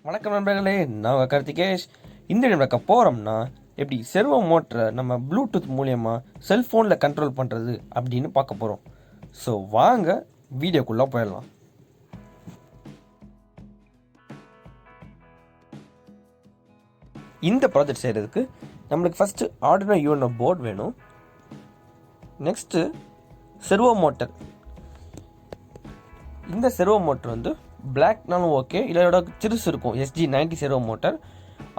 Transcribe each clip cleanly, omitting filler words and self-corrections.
வணக்கம் நண்பர்களே, நான் உங்கள் கார்த்திகேஷ். இந்த நடக்க போகிறோம்னா எப்படி செர்வோ மோட்டரை நம்ம ப்ளூடூத் மூலியமாக செல்ஃபோனில் கண்ட்ரோல் பண்ணுறது அப்படின்னு பார்க்க போகிறோம். ஸோ வாங்க வீடியோக்குள்ளே போயிடலாம். இந்த ப்ராஜெக்ட் செய்கிறதுக்கு நம்மளுக்கு ஃபஸ்ட்டு ஆர்டினோ யூனோ போர்டு வேணும். Next servo motor. இந்த செர்வோ மோட்டர் வந்து பிளாக்னாலும் ஓகே, இல்லை இதோட சிறுசு இருக்கும் SG90 செர்வோ மோட்டர்,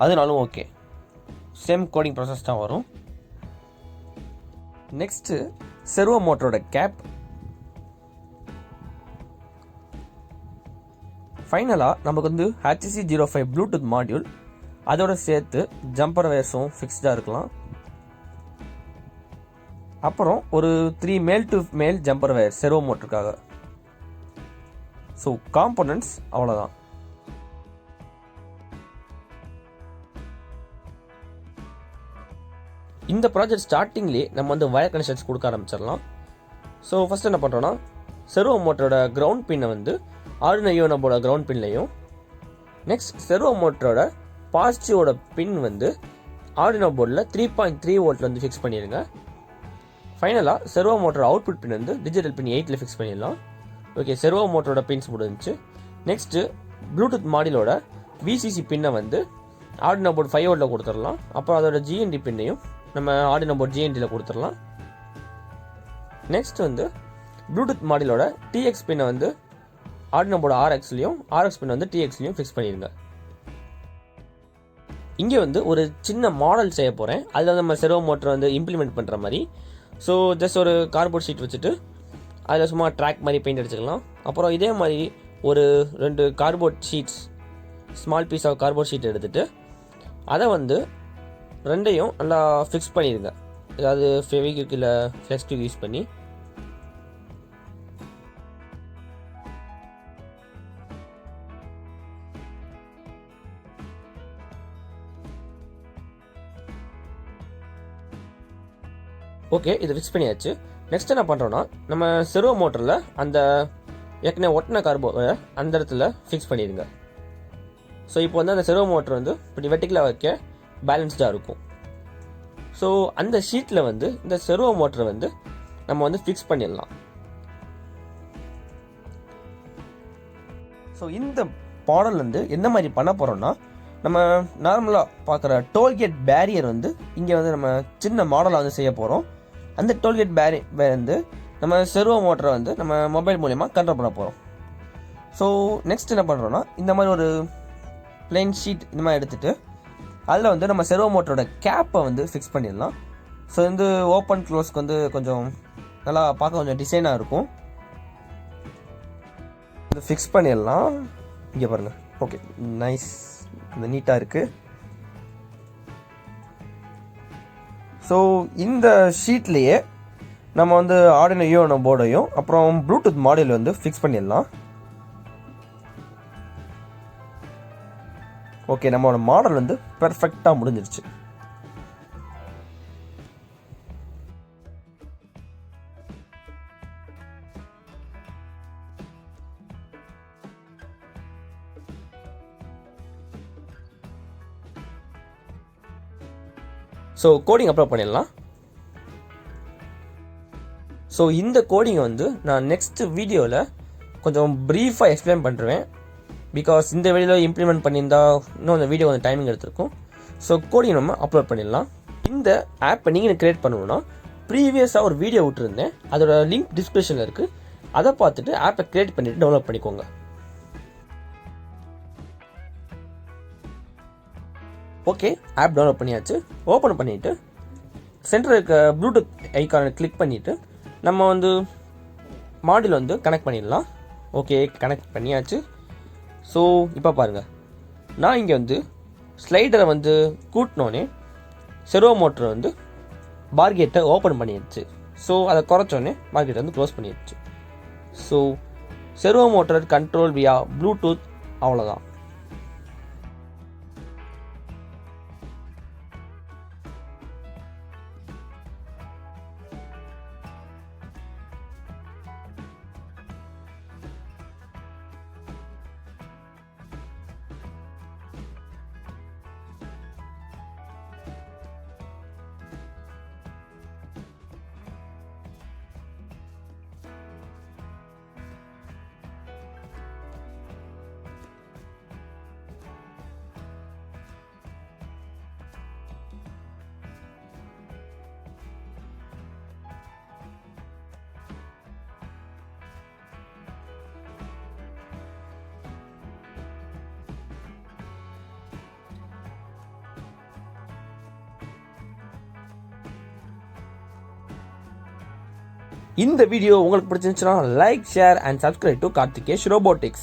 அதனாலும் ஓகே. சேம் கோடிங் ப்ராசஸ் தான் வரும். நெக்ஸ்ட்டு செர்வோ மோட்டரோட கேப். ஃபைனலாக நமக்கு வந்து HC05 ப்ளூடூத் மாடியூல், அதோட சேர்த்து ஜம்பர் வயர்ஸும் ஃபிக்ஸ்டாக இருக்கலாம். அப்புறம் ஒரு 3 male to male jumper wire servo மோட்டருக்காக. ஸோ காம்போனன்ட்ஸ் அவ்வளோதான். இந்த ப்ராஜெக்ட் ஸ்டார்டிங்லேயே நம்ம வந்து வயர் கனெக்ஷன்ஸ் கொடுக்க ஆரம்பிச்சிடலாம். ஸோ ஃபஸ்ட் என்ன பண்ணுறோன்னா, செர்வோ மோட்டரோட கிரவுண்ட் பின்னை வந்து ஆர்டினோ யூனோவோட கிரவுண்ட் பின்லையும், நெக்ஸ்ட் செர்வோ மோட்டரோட பாசிட்டிவோட பின் வந்து ஆர்டினோ போர்டில் 3.3 வோல்ட் வந்து ஃபிக்ஸ் பண்ணிடுங்க. ஃபைனலாக செர்வோ மோட்டர் அவுட்புட் பின் வந்து டிஜிட்டல் பின் 8 ஃபிக்ஸ் பண்ணிடலாம். ஓகே, செர்வோ மோட்டரோட பின்ஸ் முடிஞ்சிச்சு. நெக்ஸ்ட்டு ப்ளூடூத் மாடியூலோட VCC பின்னை வந்து ஆர்டினோ போர்டு 5 வோல்ட்டில் கொடுத்துடலாம். அப்புறம் அதோட GND பின்னையும் நம்ம ஆர்டினோ போர்டு GNDயில் கொடுத்துடலாம். நெக்ஸ்ட் வந்து ப்ளூடூத் மாடியூலோட TX பின்னை வந்து ஆர்டினோ போர்டு RXலையும், RX பின்னை வந்து TXலையும் ஃபிக்ஸ் பண்ணிடுங்க. இங்கே வந்து ஒரு சின்ன மாடல் செய்ய போகிறேன். அதில் வந்து நம்ம செர்வோ மோட்டரை வந்து இம்ப்ளிமெண்ட் பண்ணுற மாதிரி. ஸோ ஜஸ்ட் ஒரு கார்ட்போர்ட் ஷீட் வச்சுட்டு அதில் சும்மா ட்ராக் மாதிரி பெயிண்ட் அடிச்சுக்கலாம். அப்புறம் இதே மாதிரி ஒரு 2 cardboard sheets, small piece of cardboard sheet எடுத்துகிட்டு அதை வந்து ரெண்டையும் நல்லா ஃபிக்ஸ் பண்ணிடுங்க. ஏதாவது ஃபெவிக்விக் இல்லை ஃப்ளெக்ஸ்டிக் யூஸ் பண்ணி. ஓகே, இதை ஃபிக்ஸ் பண்ணியாச்சு. நெக்ஸ்ட் என்ன பண்ணுறோன்னா, நம்ம செர்வோ மோட்டரில் அந்த ஏற்கனவே ஒட்டின கார்போர்டை அந்த இடத்துல ஃபிக்ஸ் பண்ணிடுங்க. ஸோ இப்போ வந்து அந்த செர்வோ மோட்டர் வந்து இப்படி வெர்டிகலாக வைக்க பேலன்ஸ்டாக இருக்கும். ஸோ அந்த ஷீட்டில் வந்து இந்த செர்வோ மோட்டரை வந்து நம்ம வந்து ஃபிக்ஸ் பண்ணிடலாம். ஸோ இந்த மாடல் வந்து எந்த மாதிரி பண்ண போகிறோன்னா, நம்ம நார்மலாக பார்க்குற டோல்கேட் பேரியர் வந்து இங்கே வந்து நம்ம சின்ன மாடலாக வந்து செய்ய போகிறோம். அந்த டோல்கேட் பேரியர் வந்து நம்ம செர்வோ மோட்டரை வந்து நம்ம மொபைல் மூலமா கண்ட்ரோல் பண்ண போகிறோம். ஸோ நெக்ஸ்ட் என்ன பண்ணுறோன்னா, இந்த மாதிரி ஒரு பிளெயின் ஷீட் இந்த மாதிரி எடுத்துகிட்டு அதில் வந்து நம்ம செர்வோ மோட்டரோட கேப்பை வந்து ஃபிக்ஸ் பண்ணிடலாம். ஸோ வந்து ஓப்பன் க்ளோஸ்க்கு வந்து கொஞ்சம் நல்லா பார்க்க கொஞ்சம் டிசைனாக இருக்கும். இது ஃபிக்ஸ் பண்ணிடலாம். இங்கே பாருங்கள். ஓகே, நைஸ், இந்த நீட்டாக இருக்குது. ஸோ இந்த ஷீட்லேயே நம்ம வந்து ஆர்டினோ யூனோ போர்டையும் அப்புறம் ப்ளூடூத் மாடியூல் வந்து ஃபிக்ஸ் பண்ணிடலாம். ஓகே, நம்மளோட மாடல் வந்து பெர்ஃபெக்டாக முடிஞ்சிருச்சு. ஸோ கோடிங் அப்லோட் பண்ணிடலாம். ஸோ இந்த கோடிங்கை வந்து நான் நெக்ஸ்ட் வீடியோவில் கொஞ்சம் ப்ரீஃபாக எக்ஸ்பிளைன் பண்ணுறேன். பிகாஸ் இந்த வீடியோவில் இம்ப்ளிமெண்ட் பண்ணியிருந்தா இன்னும் அந்த வீடியோ கொஞ்சம் டைமிங் எடுத்திருக்கும். ஸோ கோடிங் நம்ம அப்லோட் பண்ணிடலாம். இந்த ஆப்பை நீங்கள் க்ரியேட் பண்ணணும்னா ப்ரீவியஸாக ஒரு வீடியோ விட்டுருந்தேன், அதோட லிங்க் டிஸ்கிரிப்ஷனில் இருக்குது. அதை பார்த்துட்டு ஆப்பை க்ரியேட் பண்ணிவிட்டு டவுன்லோட் பண்ணிக்கோங்க. ஓகே, ஆப் டவுன்லோட் பண்ணியாச்சு. ஓப்பன் பண்ணிவிட்டு சென்டரில் இருக்க ப்ளூடூத் ஐக்கானை கிளிக் பண்ணிவிட்டு நம்ம வந்து மாடியூல் வந்து கனெக்ட் பண்ணிடலாம். ஓகே, கனெக்ட் பண்ணியாச்சு. ஸோ இப்போ பாருங்கள், நான் இங்கே வந்து ஸ்லைடரை வந்து கூட்டினோன்னே செர்வோ மோட்டர் வந்து பார்கேட்டை ஓப்பன் பண்ணிடுச்சு. ஸோ அதை குறைச்சோன்னே பார்கேட்டை வந்து க்ளோஸ் பண்ணிடுச்சு. ஸோ செர்வோ மோட்டர் கண்ட்ரோல் வியா ப்ளூடூத், அவ்வளோதான். இந்த வீடியோ உங்களுக்கு பிடிச்சிருந்துச்சுன்னா like, share and subscribe to Karthikeshrobotics.